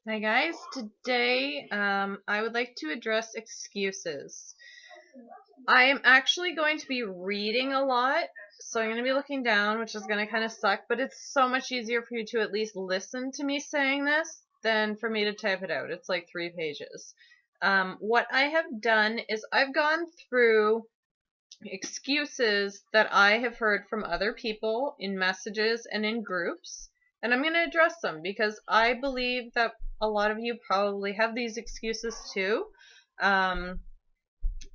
Hi guys, today I would like to address excuses. I am actually going to be reading a lot, so I'm going to be looking down, which is going to kind of suck, but it's so much easier for you to at least listen to me saying this than for me to type it out. It's like 3 pages. What I have done is I've gone through excuses that I have heard from other people in messages and in groups, and I'm going to address them because I believe that a lot of you probably have these excuses too. Um,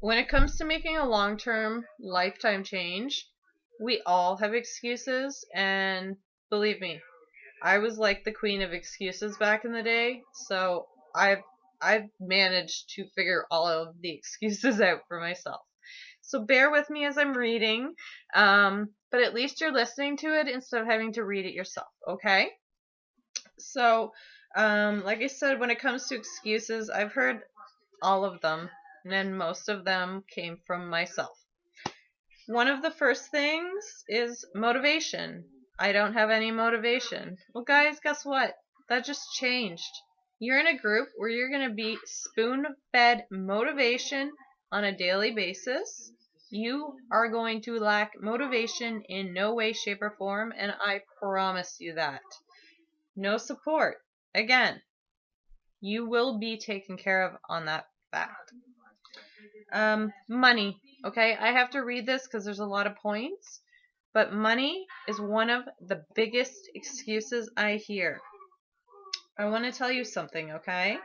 when it comes to making a long-term lifetime change, we all have excuses, and believe me, I was like the queen of excuses back in the day, so I've managed to figure all of the excuses out for myself. So bear with me as I'm reading, but at least you're listening to it instead of having to read it yourself, okay? So, like I said, when it comes to excuses, I've heard all of them, and most of them came from myself. One of the first things is motivation. I don't have any motivation. Well, guys, guess what? That just changed. You're in a group where you're going to be spoon-fed motivation on a daily basis. You are going to lack motivation in no way, shape, or form, and I promise you that. No support. Again, you will be taken care of on that fact. Money. Okay, I have to read this because there's a lot of points, but money is one of the biggest excuses I hear. I want to tell you something, okay?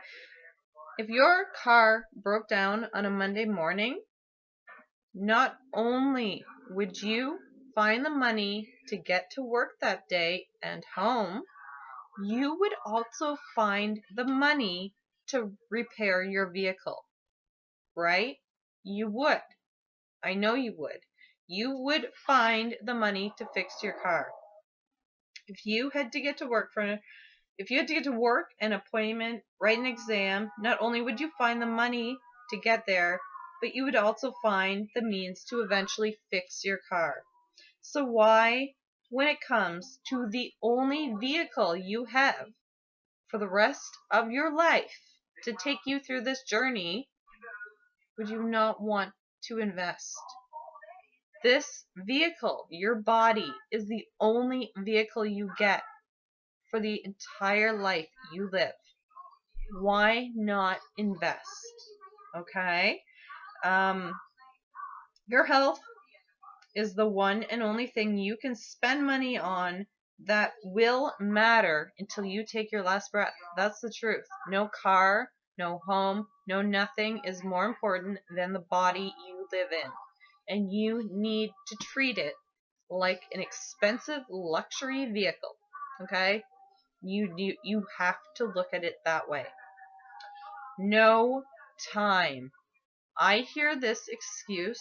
If your car broke down on a Monday morning, not only would you find the money to get to work that day and home, you would also find the money to repair your vehicle, right? You would. I know you would. You would find the money to fix your car. If you had to get to work an appointment, write an exam, not only would you find the money to get there, but you would also find the means to eventually fix your car. So why, when it comes to the only vehicle you have for the rest of your life to take you through this journey, would you not want to invest? This vehicle, your body, is the only vehicle you get for the entire life you live. Why not invest? Okay? Your health is the one and only thing you can spend money on that will matter until you take your last breath. That's the truth. No car, no home, no nothing is more important than the body you live in. And you need to treat it like an expensive luxury vehicle. Okay? You have to look at it that way. No time. I hear this excuse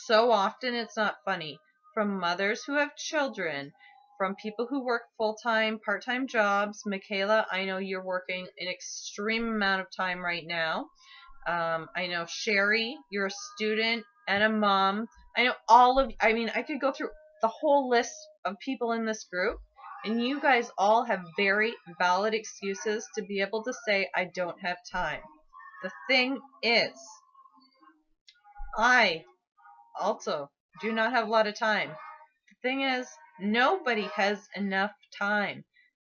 so often it's not funny from mothers who have children, from people who work full-time, part-time jobs. Michaela, I know you're working an extreme amount of time right now. I know Sherry, you're a student and a mom. I know I could go through the whole list of people in this group, and you guys all have very valid excuses to be able to say, I don't have time. The thing is, I also do not have a lot of time. The thing is, nobody has enough time.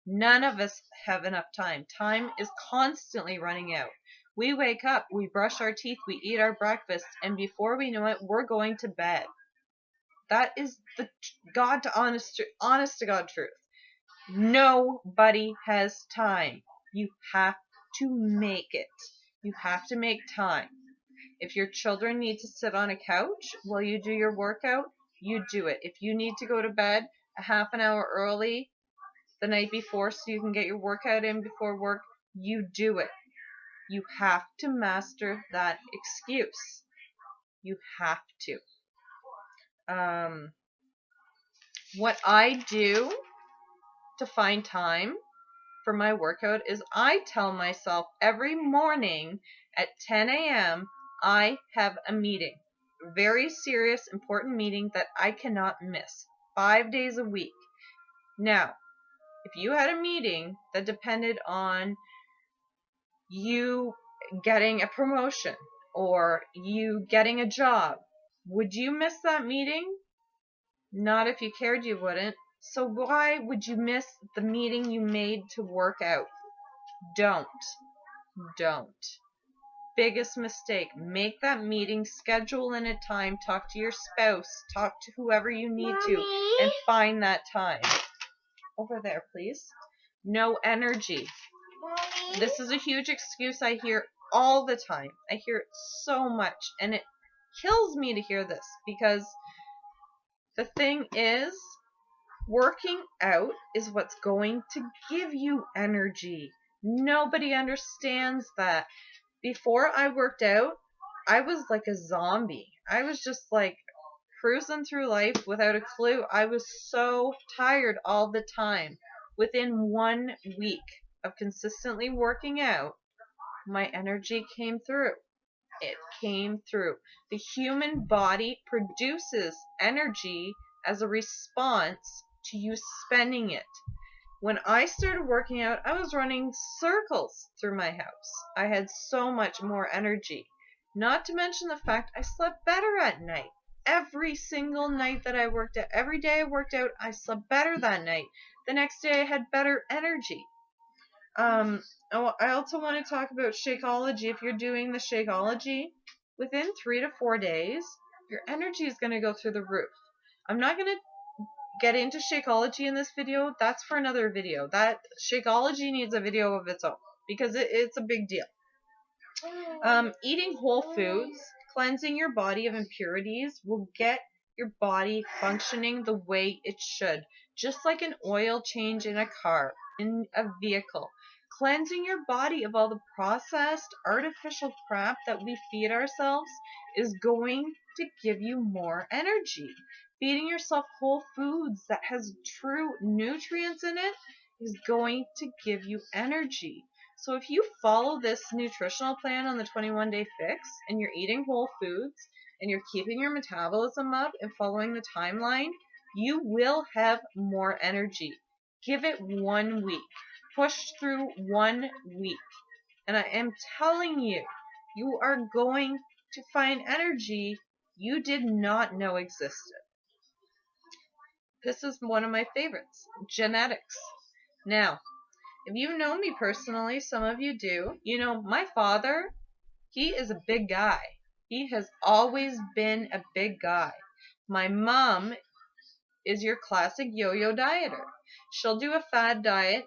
None of us have enough time. Time is constantly running out. We wake up, we brush our teeth, we eat our breakfast, and before we know it, we're going to bed. That is the honest to God truth. Nobody has time. You have to make it. You have to make time. If your children need to sit on a couch while you do your workout, you do it. If you need to go to bed a half an hour early the night before so you can get your workout in before work, you do it. You have to master that excuse. You have to. What I do to find time for my workout is I tell myself every morning at 10 a.m. I have a meeting. A very serious, important meeting that I cannot miss. 5 days a week. Now, if you had a meeting that depended on you getting a promotion or you getting a job. Would you miss that meeting? Not if you cared, you wouldn't. So why would you miss the meeting you made to work out? Don't. Biggest mistake. Make that meeting, schedule in a time, talk to your spouse, talk to whoever you need to, and find that time. Over there, please. No energy. This is a huge excuse I hear all the time. I hear it so much, and it kills me to hear this, because the thing is, working out is what's going to give you energy. Nobody understands that. Before I worked out, I was like a zombie. I was just like cruising through life without a clue. I was so tired all the time. Within 1 week of consistently working out, my energy came through. It came through. The human body produces energy as a response to you spending it. When I started working out, I was running circles through my house. I had so much more energy. Not to mention the fact I slept better at night. Every single night that I worked out, every day I worked out, I slept better that night. The next day I had better energy. I also want to talk about Shakeology. If you're doing the Shakeology, within 3 to 4 days, your energy is going to go through the roof. I'm not going to get into Shakeology in this video. That's for another video. That Shakeology needs a video of its own, because it's a big deal. Eating whole foods, cleansing your body of impurities, will get your body functioning the way it should. Just like an oil change in a car, in a vehicle. Cleansing your body of all the processed, artificial crap that we feed ourselves is going to give you more energy. Feeding yourself whole foods that has true nutrients in it is going to give you energy. So if you follow this nutritional plan on the 21-day fix, and you're eating whole foods, and you're keeping your metabolism up and following the timeline, you will have more energy. Give it 1 week. Push through 1 week. And I am telling you, you are going to find energy you did not know existed. This is one of my favorites, genetics. Now, if you've known me personally, some of you do, you know my father, he is a big guy. He has always been a big guy. My mom is your classic yo-yo dieter. She'll do a fad diet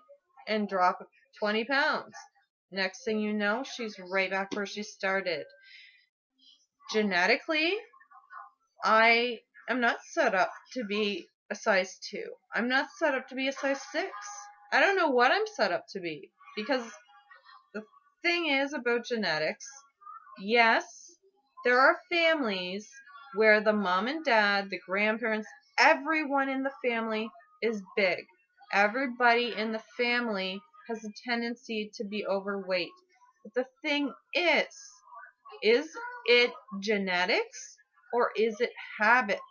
and drop 20 pounds. Next thing you know, she's right back where she started. Genetically, I am not set up to be a size 2. I'm not set up to be a size 6. I don't know what I'm set up to be, because the thing is about genetics, yes, there are families where the mom and dad, the grandparents, everyone in the family is big. Everybody in the family has a tendency to be overweight. But the thing is it genetics or is it habits?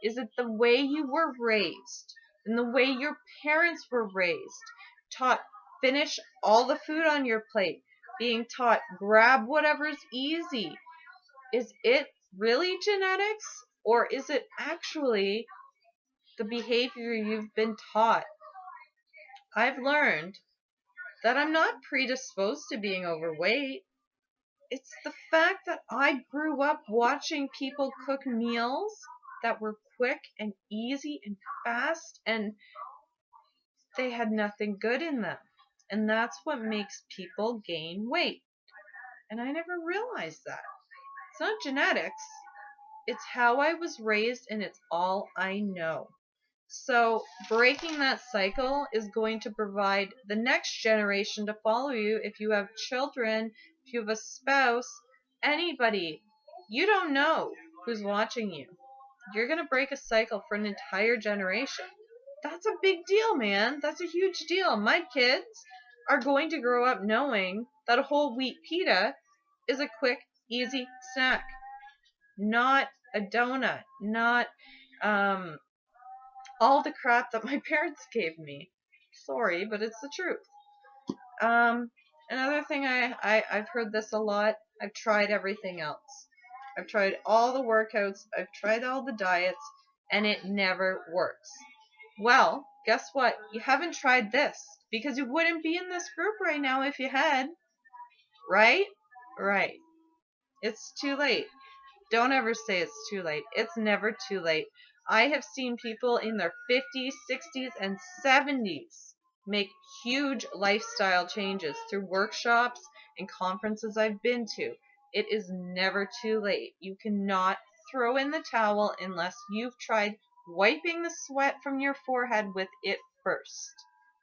Is it the way you were raised and the way your parents were raised? Taught finish all the food on your plate. Being taught grab whatever's easy. Is it really genetics, or is it actually the behavior you've been taught? I've learned that I'm not predisposed to being overweight. It's the fact that I grew up watching people cook meals that were quick and easy and fast, and they had nothing good in them. And that's what makes people gain weight. And I never realized that. It's not genetics. It's how I was raised, and it's all I know. So breaking that cycle is going to provide the next generation to follow you. If you have children, if you have a spouse, anybody, you don't know who's watching you. You're going to break a cycle for an entire generation. That's a big deal, man. That's a huge deal. My kids are going to grow up knowing that a whole wheat pita is a quick, easy snack. Not a donut. Not all the crap that my parents gave me. Sorry, but it's the truth. Another thing I've heard this a lot. I've tried everything else. I've tried all the workouts. I've tried all the diets, and it never works. Well, guess what? You haven't tried this because you wouldn't be in this group right now if you had. Right? Right. It's too late. Don't ever say it's too late. It's never too late. I have seen people in their 50s, 60s, and 70s make huge lifestyle changes through workshops and conferences I've been to. It is never too late. You cannot throw in the towel unless you've tried wiping the sweat from your forehead with it first.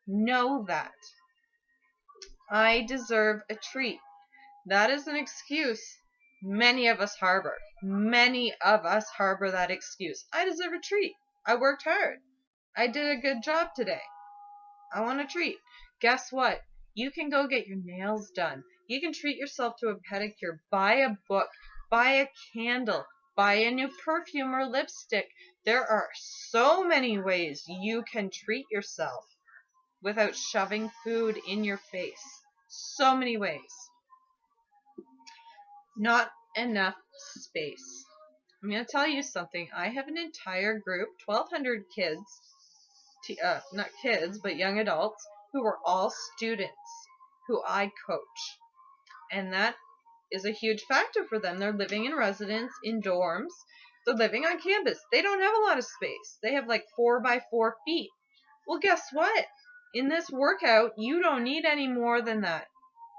Know that. I deserve a treat. That is an excuse many of us harbor. Many of us harbor that excuse. I deserve a treat. I worked hard. I did a good job today. I want a treat. Guess what? You can go get your nails done. You can treat yourself to a pedicure. Buy a book. Buy a candle. Buy a new perfume or lipstick. There are so many ways you can treat yourself without shoving food in your face. So many ways. Not enough space. I'm going to tell you something. I have an entire group, 1,200 kids, not kids, but young adults, who are all students who I coach. And that is a huge factor for them. They're living in residence, in dorms. They're living on campus. They don't have a lot of space. They have like 4 by 4 feet. Well, guess what? In this workout, you don't need any more than that.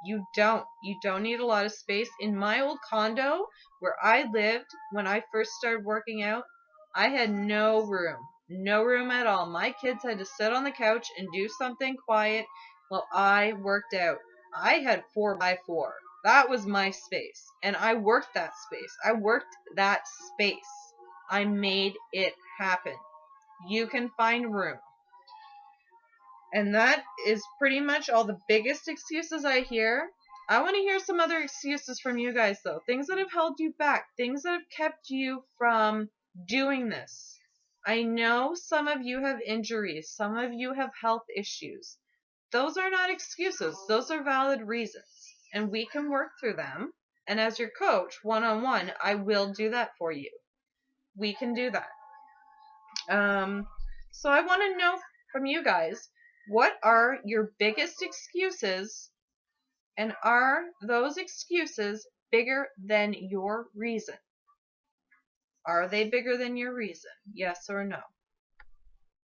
You don't. You don't need a lot of space. In my old condo where I lived when I first started working out, I had no room. No room at all. My kids had to sit on the couch and do something quiet while I worked out. I had 4 by 4. That was my space. And I worked that space. I worked that space. I made it happen. You can find room. And that is pretty much all the biggest excuses I hear. I want to hear some other excuses from you guys, though. Things that have held you back. Things that have kept you from doing this. I know some of you have injuries. Some of you have health issues. Those are not excuses. Those are valid reasons. And we can work through them. And as your coach, one-on-one, I will do that for you. We can do that. So I want to know from you guys, what are your biggest excuses, and are those excuses bigger than your reason? Are they bigger than your reason? Yes or no?